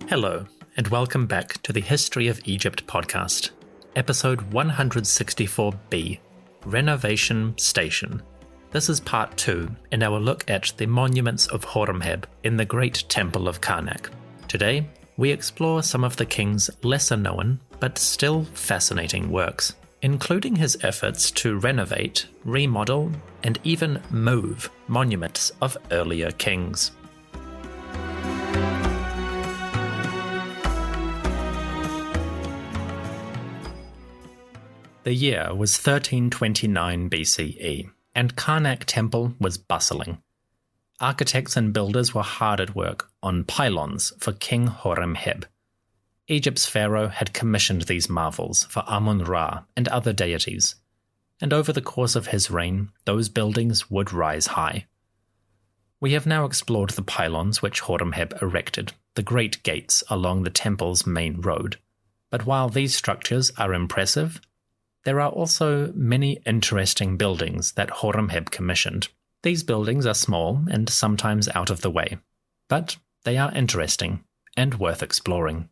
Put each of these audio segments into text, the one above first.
Hello, and welcome back to the History of Egypt podcast, episode 164b, Renovation Station. This is part 2 in our look at the monuments of Horemheb in the Great Temple of Karnak. Today, we explore some of the king's lesser-known but still fascinating works, including his efforts to renovate, remodel, and even move monuments of earlier kings. The year was 1329 BCE, and Karnak Temple was bustling. Architects and builders were hard at work on pylônes for King Horemheb. Egypt's pharaoh had commissioned these marvels for Amun-Ra and other deities, and over the course of his reign, those buildings would rise high. We have now explored the pylons which Horemheb erected, the great gates along the temple's main road. But while these structures are impressive, there are also many interesting buildings that Horemheb commissioned. These buildings are small and sometimes out of the way, but they are interesting and worth exploring.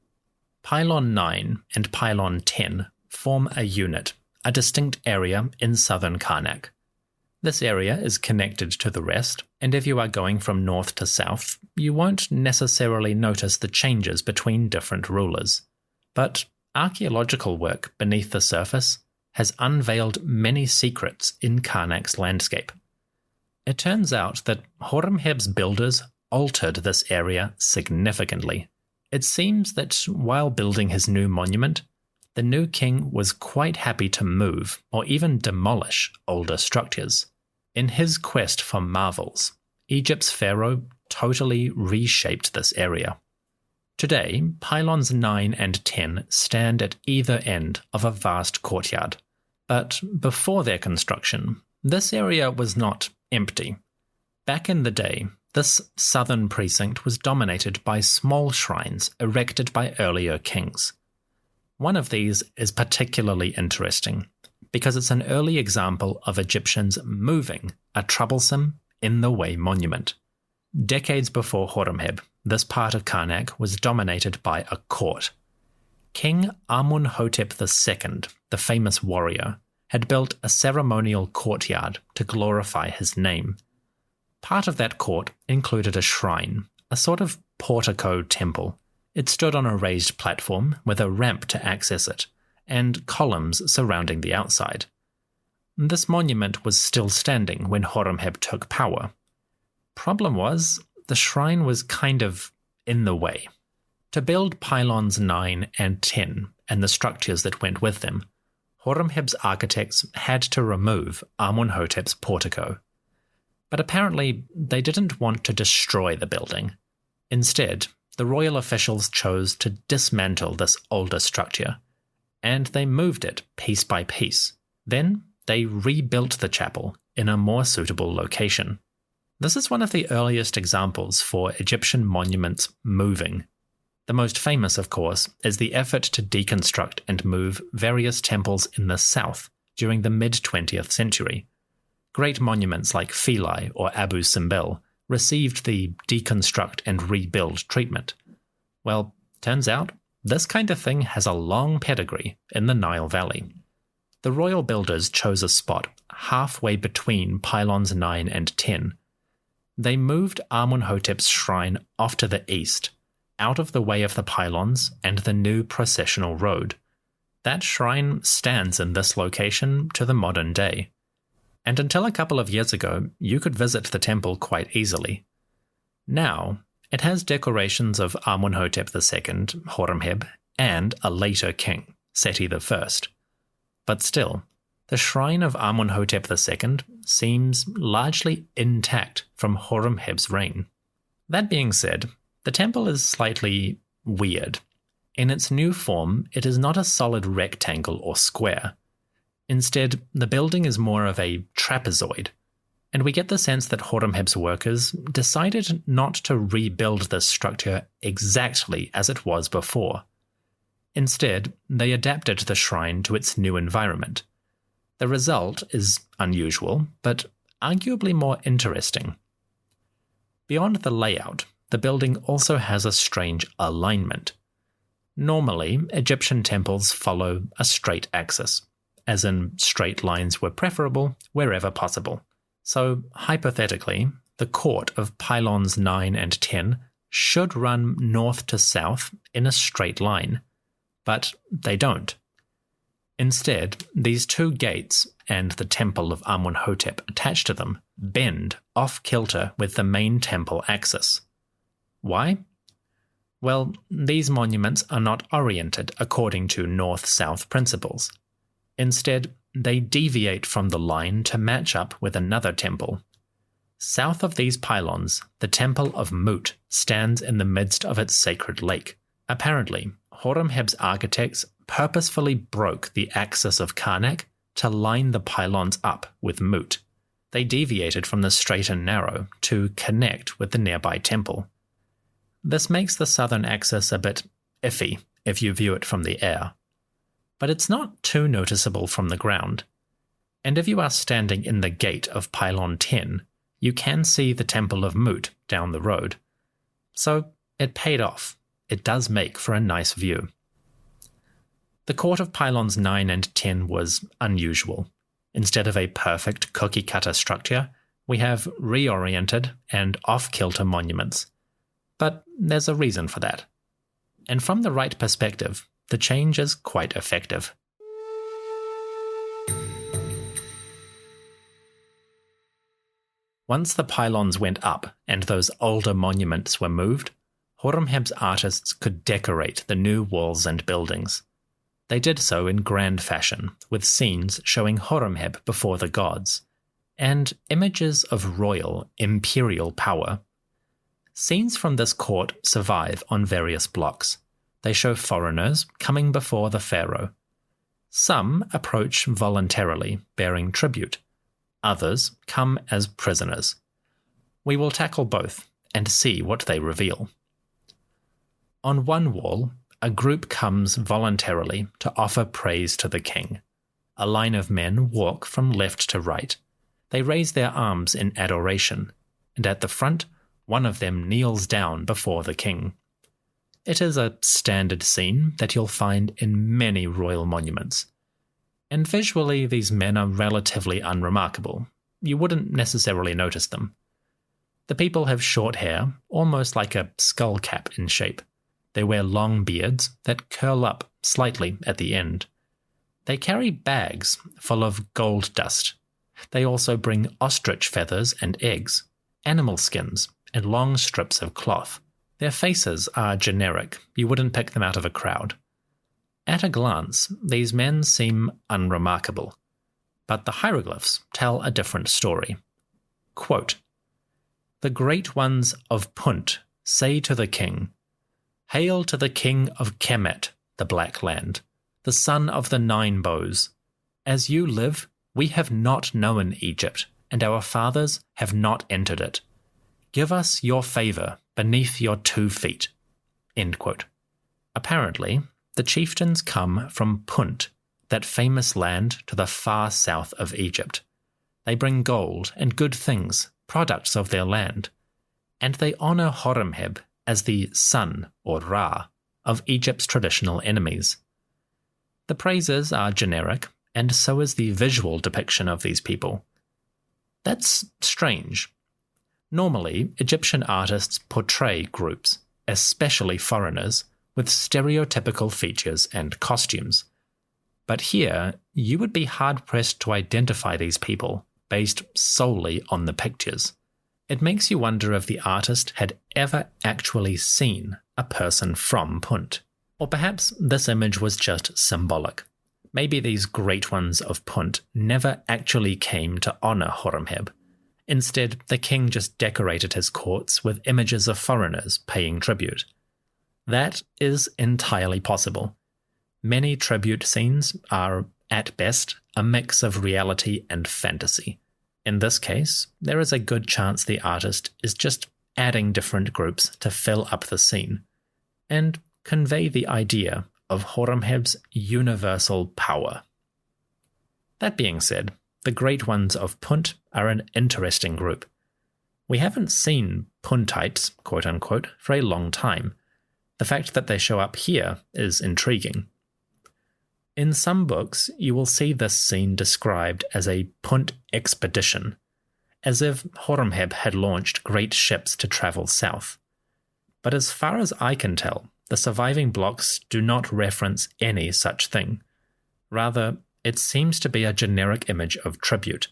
Pylon 9 and Pylon 10 form a unit, a distinct area in southern Karnak. This area is connected to the rest, and if you are going from north to south, you won't necessarily notice the changes between different rulers. But archaeological work beneath the surface has unveiled many secrets in Karnak's landscape. It turns out that Horemheb's builders altered this area significantly. It seems that while building his new monument, the new king was quite happy to move or even demolish older structures. In his quest for marvels, Egypt's pharaoh totally reshaped this area. Today, pylons 9 and 10 stand at either end of a vast courtyard. But before their construction, this area was not empty. Back in the day, this southern precinct was dominated by small shrines erected by earlier kings. One of these is particularly interesting because it's an early example of Egyptians moving a troublesome, in-the-way monument. Decades before Horemheb, this part of Karnak was dominated by a court. King Amenhotep II, the famous warrior, had built a ceremonial courtyard to glorify his name. Part of that court included a shrine, a sort of portico temple. It stood on a raised platform with a ramp to access it, and columns surrounding the outside. This monument was still standing when Horemheb took power. Problem was, the shrine was kind of in the way. To build pylons 9 and 10 and the structures that went with them, Horemheb's architects had to remove Amenhotep's portico. But apparently they didn't want to destroy the building. Instead, the royal officials chose to dismantle this older structure, and they moved it piece by piece. Then they rebuilt the chapel in a more suitable location. This is one of the earliest examples for Egyptian monuments moving. The most famous, of course, is the effort to deconstruct and move various temples in the south during the mid-20th century. Great monuments like Philae or Abu Simbel received the deconstruct and rebuild treatment. Well, turns out, this kind of thing has a long pedigree in the Nile Valley. The royal builders chose a spot halfway between pylons 9 and 10. They moved Amenhotep's shrine off to the east, out of the way of the pylons and the new processional road. That shrine stands in this location to the modern day. And until a couple of years ago, you could visit the temple quite easily. Now, it has decorations of Amenhotep II, Horemheb, and a later king, Seti I. But still, the shrine of Amenhotep II seems largely intact from Horemheb's reign. That being said, the temple is slightly weird. In its new form, it is not a solid rectangle or square. Instead, the building is more of a trapezoid, and we get the sense that Horemheb's workers decided not to rebuild this structure exactly as it was before. Instead, they adapted the shrine to its new environment. The result is unusual, but arguably more interesting. Beyond the layout, the building also has a strange alignment. Normally, Egyptian temples follow a straight axis, as in straight lines were preferable wherever possible. So, hypothetically, the court of pylons 9 and 10 should run north to south in a straight line, but they don't. Instead, these two gates and the temple of Amenhotep attached to them bend off-kilter with the main temple axis. Why? Well, these monuments are not oriented according to north-south principles. Instead, they deviate from the line to match up with another temple. South of these pylons, the temple of Mut stands in the midst of its sacred lake. Apparently, Horemheb's architects purposefully broke the axis of Karnak to line the pylons up with Mut. They deviated from the straight and narrow to connect with the nearby temple. This makes the southern axis a bit iffy if you view it from the air, but it's not too noticeable from the ground. And if you are standing in the gate of pylon 10, you can see the temple of Mut down the road. So it paid off. It does make for a nice view. The court of pylons 9 and 10 was unusual. Instead of a perfect cookie-cutter structure, we have reoriented and off-kilter monuments. But there's a reason for that. And from the right perspective, the change is quite effective. Once the pylons went up and those older monuments were moved, Horemheb's artists could decorate the new walls and buildings. They did so in grand fashion, with scenes showing Horemheb before the gods, and images of royal, imperial power. Scenes from this court survive on various blocks. They show foreigners coming before the pharaoh. Some approach voluntarily, bearing tribute. Others come as prisoners. We will tackle both and see what they reveal. On one wall, a group comes voluntarily to offer praise to the king. A line of men walk from left to right. They raise their arms in adoration, and at the front, one of them kneels down before the king. It is a standard scene that you'll find in many royal monuments. And visually, these men are relatively unremarkable. You wouldn't necessarily notice them. The people have short hair, almost like a skull cap in shape. They wear long beards that curl up slightly at the end. They carry bags full of gold dust. They also bring ostrich feathers and eggs, animal skins, and long strips of cloth. Their faces are generic. You wouldn't pick them out of a crowd. At a glance, these men seem unremarkable, but the hieroglyphs tell a different story. Quote, "The great ones of Punt say to the king, 'Hail to the king of Kemet, the Black Land, the son of the 9 bows. As you live, we have not known Egypt, and our fathers have not entered it. Give us your favor beneath your 2 feet.'" End quote. Apparently, the chieftains come from Punt, that famous land to the far south of Egypt. They bring gold and good things, products of their land, and they honor Horemheb as the son, or Ra, of Egypt's traditional enemies. The praises are generic, and so is the visual depiction of these people. That's strange. Normally, Egyptian artists portray groups, especially foreigners, with stereotypical features and costumes. But here, you would be hard-pressed to identify these people based solely on the pictures. It makes you wonder if the artist had ever actually seen a person from Punt. Or perhaps this image was just symbolic. Maybe these great ones of Punt never actually came to honor Horemheb. Instead, the king just decorated his courts with images of foreigners paying tribute. That is entirely possible. Many tribute scenes are, at best, a mix of reality and fantasy. In this case, there is a good chance the artist is just adding different groups to fill up the scene, and convey the idea of Horemheb's universal power. That being said, the Great Ones of Punt are an interesting group. We haven't seen puntites, quote-unquote, for a long time. The fact that they show up here is intriguing. In some books, you will see this scene described as a punt expedition, as if Horemheb had launched great ships to travel south. But as far as I can tell, the surviving blocks do not reference any such thing. Rather, it seems to be a generic image of tribute,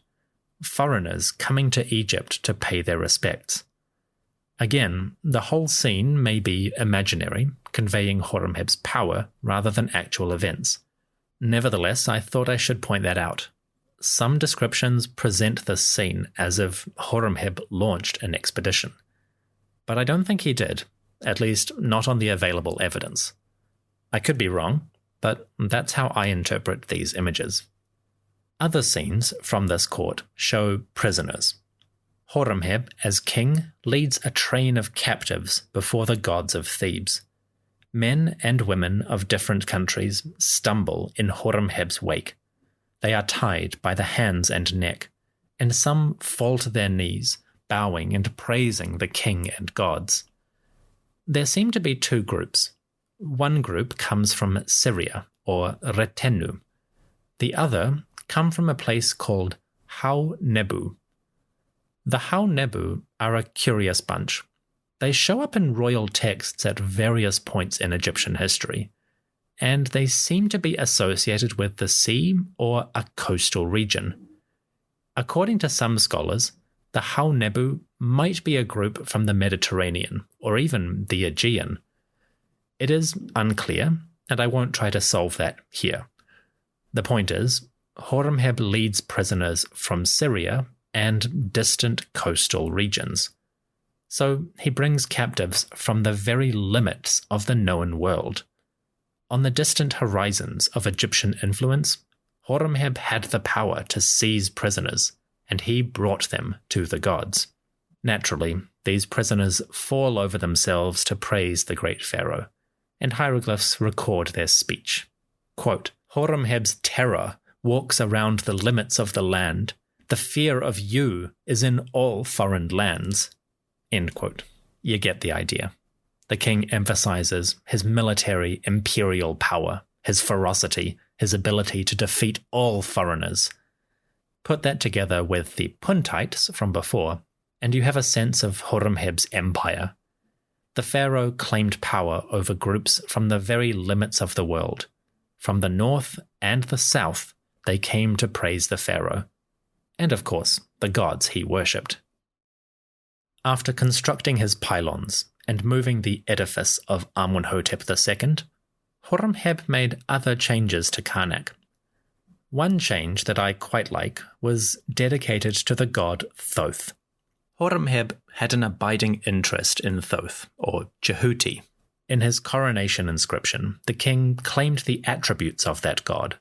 foreigners coming to Egypt to pay their respects. Again, the whole scene may be imaginary, conveying Horemheb's power rather than actual events. Nevertheless, I thought I should point that out. Some descriptions present this scene as if Horemheb launched an expedition. But I don't think he did, at least not on the available evidence. I could be wrong, but that's how I interpret these images. Other scenes from this court show prisoners. Horemheb, as king, leads a train of captives before the gods of Thebes. Men and women of different countries stumble in Horemheb's wake. They are tied by the hands and neck, and some fall to their knees, bowing and praising the king and gods. There seem to be two groups. One group comes from Syria, or Retenu. The other come from a place called Horemheb. The Horemheb are a curious bunch. They show up in royal texts at various points in Egyptian history, and they seem to be associated with the sea or a coastal region. According to some scholars, the Horemheb might be a group from the Mediterranean, or even the Aegean. It is unclear, and I won't try to solve that here. The point is, Horemheb leads prisoners from Syria and distant coastal regions. So he brings captives from the very limits of the known world. On the distant horizons of Egyptian influence, Horemheb had the power to seize prisoners, and he brought them to the gods. Naturally, these prisoners fall over themselves to praise the great pharaoh, and hieroglyphs record their speech. Quote, Horemheb's terror walks around the limits of the land. The fear of you is in all foreign lands. End quote. You get the idea. The king emphasizes his military imperial power, his ferocity, his ability to defeat all foreigners. Put that together with the puntites from before, and you have a sense of Horemheb's empire. The pharaoh claimed power over groups from the very limits of the world. From the north and the south, they came to praise the pharaoh. And of course, the gods he worshipped. After constructing his pylons and moving the edifice of Amenhotep II, Horemheb made other changes to Karnak. One change that I quite like was dedicated to the god Thoth. Horemheb had an abiding interest in Thoth, or Jehuti. In his coronation inscription, the king claimed the attributes of that god.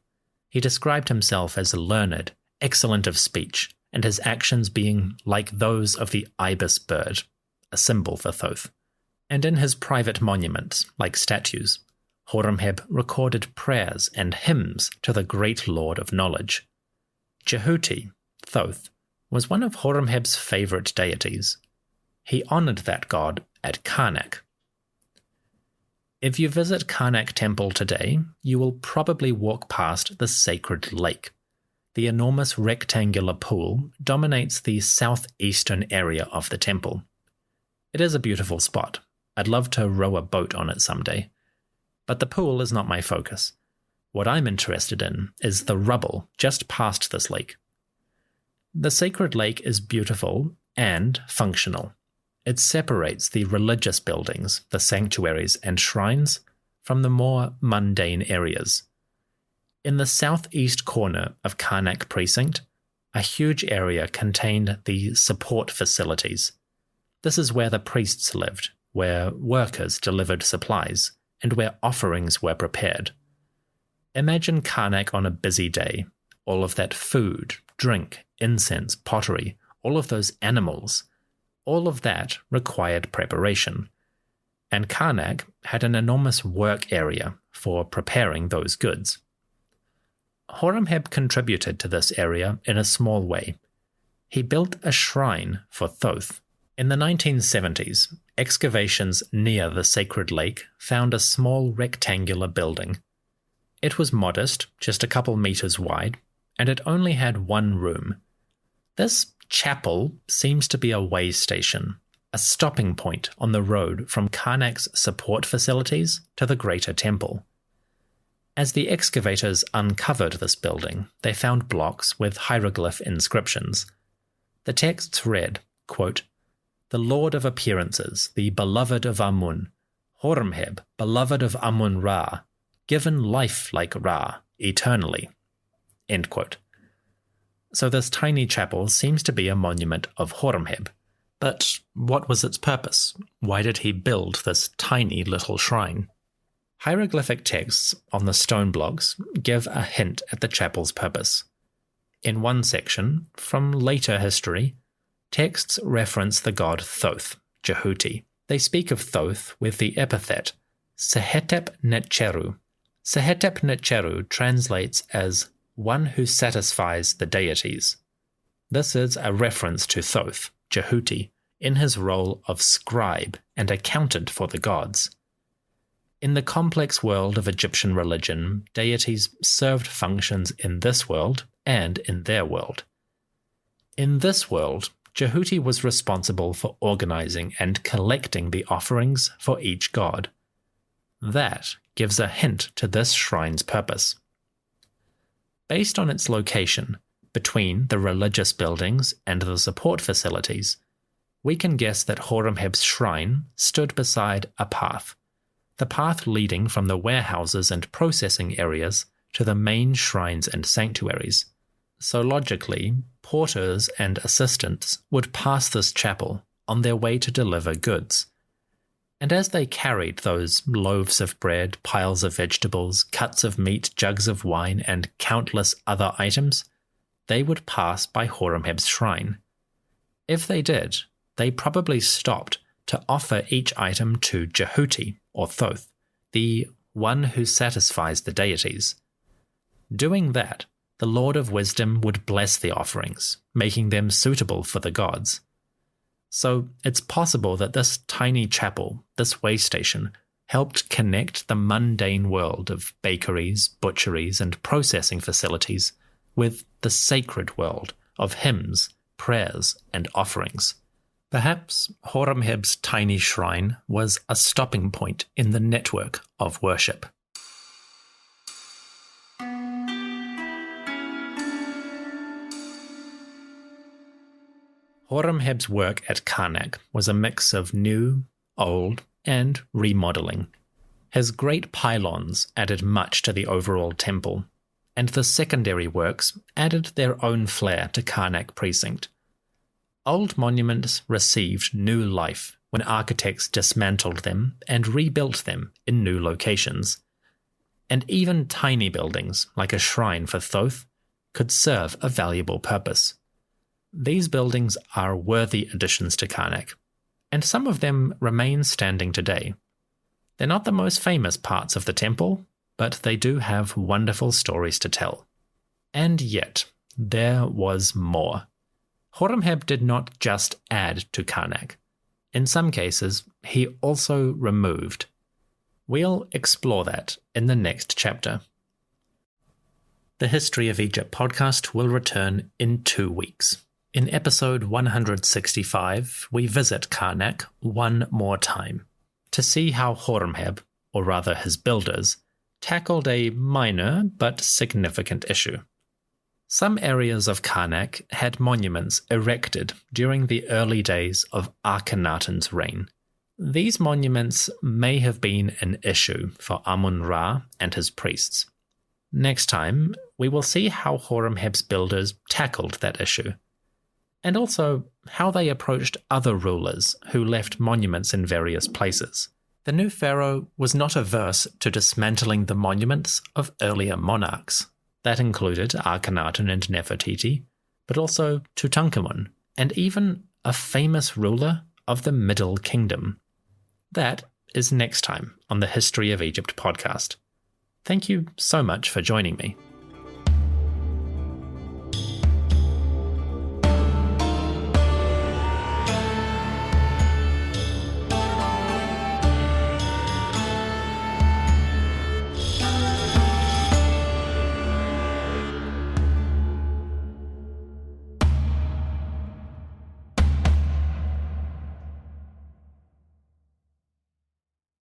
He described himself as learned, excellent of speech, and his actions being like those of the ibis bird, a symbol for Thoth. And in his private monuments, like statues, Horemheb recorded prayers and hymns to the great lord of knowledge. Jehuti, Thoth, was one of Horemheb's favorite deities. He honored that god at Karnak. If you visit Karnak Temple today, you will probably walk past the sacred lake. The enormous rectangular pool dominates the southeastern area of the temple. It is a beautiful spot. I'd love to row a boat on it someday. But the pool is not my focus. What I'm interested in is the rubble just past this lake. The sacred lake is beautiful and functional. It separates the religious buildings, the sanctuaries and shrines, from the more mundane areas. In the southeast corner of Karnak Precinct, a huge area contained the support facilities. This is where the priests lived, where workers delivered supplies, and where offerings were prepared. Imagine Karnak on a busy day, all of that food, drink, incense, pottery, all of those animals. All of that required preparation, and Karnak had an enormous work area for preparing those goods. Horemheb contributed to this area in a small way. He built a shrine for Thoth, In the 1970s, excavations near the sacred lake found a small rectangular building. It was modest, just a couple meters wide, and it only had one room. This chapel seems to be a way station, a stopping point on the road from Karnak's support facilities to the greater temple. As the excavators uncovered this building, they found blocks with hieroglyph inscriptions. The texts read, quote, "The Lord of Appearances, the beloved of Amun, Horemheb, beloved of Amun-Ra, given life like Ra, eternally." End quote. So this tiny chapel seems to be a monument of Horemheb. But what was its purpose? Why did he build this tiny little shrine? Hieroglyphic texts on the stone blocks give a hint at the chapel's purpose. In one section, from later history, texts reference the god Thoth, Jehuti. They speak of Thoth with the epithet Sehetep Netcheru. Sehetep Netcheru translates as one who satisfies the deities. This is a reference to Thoth, Jehuti, in his role of scribe and accountant for the gods. In the complex world of Egyptian religion, deities served functions in this world and in their world. In this world, Jehuti was responsible for organizing and collecting the offerings for each god. That gives a hint to this shrine's purpose. Based on its location, between the religious buildings and the support facilities, we can guess that Horemheb's shrine stood beside a path, the path leading from the warehouses and processing areas to the main shrines and sanctuaries. So logically, porters and assistants would pass this chapel on their way to deliver goods. And as they carried those loaves of bread, piles of vegetables, cuts of meat, jugs of wine, and countless other items, they would pass by Horemheb's shrine. If they did, they probably stopped to offer each item to Jehuti, or Thoth, the one who satisfies the deities. Doing that, the Lord of Wisdom would bless the offerings, making them suitable for the gods. So it's possible that this tiny chapel, this way station, helped connect the mundane world of bakeries, butcheries, and processing facilities with the sacred world of hymns, prayers, and offerings. Perhaps Horemheb's tiny shrine was a stopping point in the network of worship. Horemheb's work at Karnak was a mix of new, old, and remodeling. His great pylons added much to the overall temple, and the secondary works added their own flair to Karnak precinct. Old monuments received new life when architects dismantled them and rebuilt them in new locations. And even tiny buildings, like a shrine for Thoth, could serve a valuable purpose. These buildings are worthy additions to Karnak, and some of them remain standing today. They're not the most famous parts of the temple, but they do have wonderful stories to tell. And yet, there was more. Horemheb did not just add to Karnak. In some cases, he also removed. We'll explore that in the next chapter. The History of Egypt podcast will return in 2 weeks. In episode 165, we visit Karnak one more time to see how Horemheb, or rather his builders, tackled a minor but significant issue. Some areas of Karnak had monuments erected during the early days of Akhenaten's reign. These monuments may have been an issue for Amun-Ra and his priests. Next time, we will see how Horemheb's builders tackled that issue, and also how they approached other rulers who left monuments in various places. The new pharaoh was not averse to dismantling the monuments of earlier monarchs. That included Akhenaten and Nefertiti, but also Tutankhamun, and even a famous ruler of the Middle Kingdom. That is next time on the History of Egypt podcast. Thank you so much for joining me.